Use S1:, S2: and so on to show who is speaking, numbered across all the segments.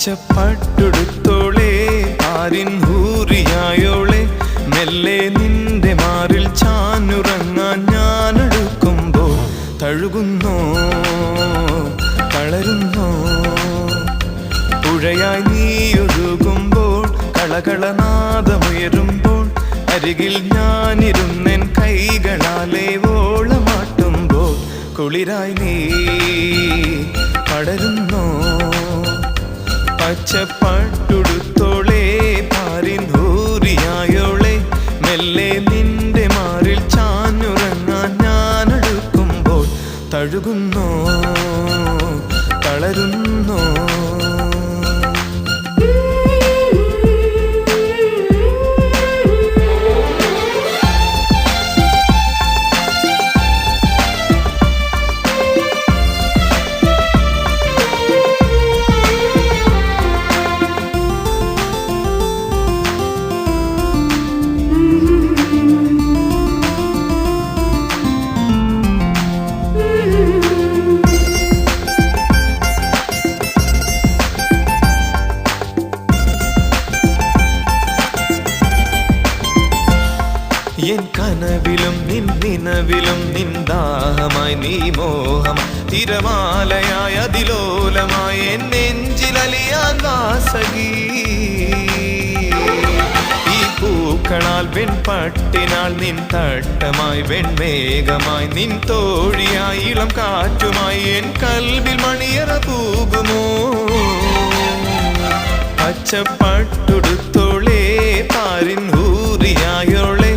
S1: പച്ചപ്പട്ടുടുത്തോളെ ആരിൻ ഹൂറിയായോളെ മെല്ലെ നിന്റെ മാറിൽ ചാഞ്ഞുറങ്ങാൻ ഞാനെടുക്കുമ്പോൾ തഴുകുന്നോ തളരുന്നോ പുഴയായി നീയൊഴുകുമ്പോൾ കളകളനാദമുയരുമ്പോൾ അരികിൽ ഞാനിരുന്നെൻ കൈകളാലെ ഓളമാട്ടുമ്പോൾ കുളിരായി നീ പടരുന്നോ പച്ചപ്പട്ടുടുത്തോളെ പാരിൻ ഹൂറിയായോളെ മെല്ലെ നിന്റെ മാറിൽ ചാഞ്ഞുറങ്ങാൻ ഞാനെടുക്കുമ്പോൾ തഴുകുന്നോ തളരുന്നോ എൻ കനവിലും നിന്നിനവിലും നിന്ദാഹമായി നീ മോഹം തിരമാലയായ അതിലോലമായി എൻ നെഞ്ചിലലിയാൻ വാസകി ഈ പൂക്കളാൽ വെൺപട്ടിനാൽ നിൻ തട്ടമായി വെൺമേഘമായി നിൻ തോഴിയായി ഇളം കാറ്റുമായി എൻ കൽവിൽ മണിയറ പൂകുമോ പച്ചപ്പട്ടുടുത്തോളെ പാരിൻ ഹൂറിയായോളെ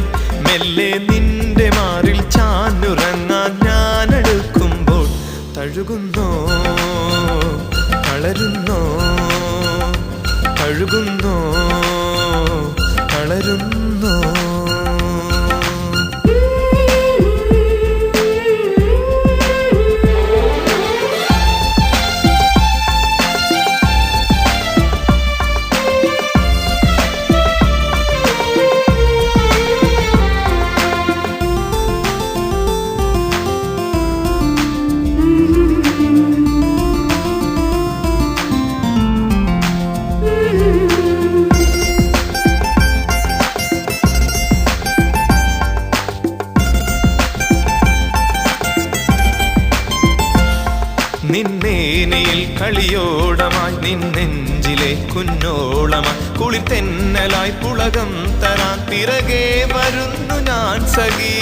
S1: മെല്ലെ നിന്റെ മാറിൽ ചാഞ്ഞുറങ്ങാൻ ഞാനെടുക്കുമ്പോൾ തഴുകുന്നോ തളരുന്നോ തഴുകുന്നോ തളരുന്നോ നിന്നേനിയിൽ കളിയോടമായി നിന്നെഞ്ചിലെ കുഞ്ഞോളമായി കുളിർത്തെന്നലായി പുളകം തരാൻ പിറകെ വരുന്നു ഞാൻ സഖീ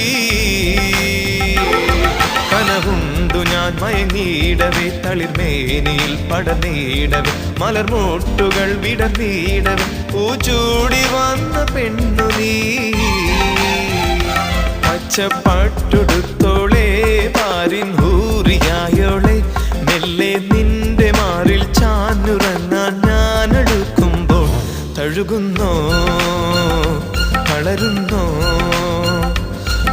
S1: കനവുണ്ടു ഞാൻ മയങ്ങിയിടവേ തളിർമേനിയിൽ പടനീടവേ മലർമോട്ടുകൾ വിടർന്നീടവേ പൂച്ചൂടി വന്ന പെണ്ണു നീ പച്ചപ്പട്ടുടുത്തോളെ പാരിൻ ഹൂറിയായോളെ മെല്ലെ നിന്റെ മാറിൽ ചാഞ്ഞുറങ്ങാൻ ഞാനെടുക്കുമ്പോൾ തഴുകുന്നോ തളരുന്നോ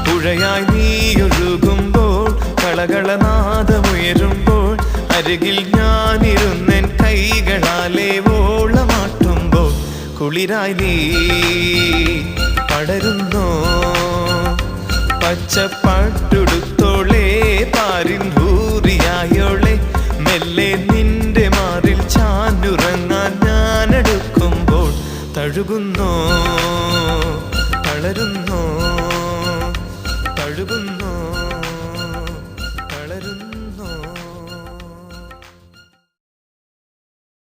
S1: പുഴയായി നീയൊഴുകുമ്പോൾ കളകളനാദമുയരുമ്പോൾ അരികിൽ ഞാനിരുന്നെൻ കൈകളാലെ ഓളമാട്ടുമ്പോൾ കുളിരായി നീ പടരുന്നോ പച്ചപ്പട്ടുടുത്തോളെ പാരിൻ ഹൂറിയായോളെ മെല്ലെ നിന്റെ മാറിൽ ചാഞ്ഞുറങ്ങാൻ ഞാനെടുക്കുമ്പോൾ തഴുകുന്നോ തളരുന്നോ തഴുകുന്നോ തളരുന്നോ